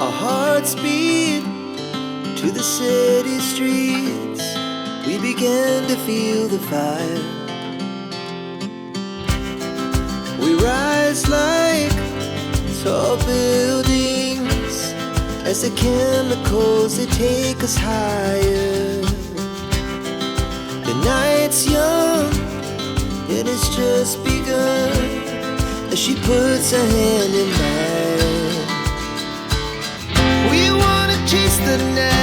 Our hearts beat to the city streets. We began to feel the fire. We rise like tall buildings as the chemicals, they take us higher. The night's young, it has just begun, as she puts her hand in mine. We wanna chase the night.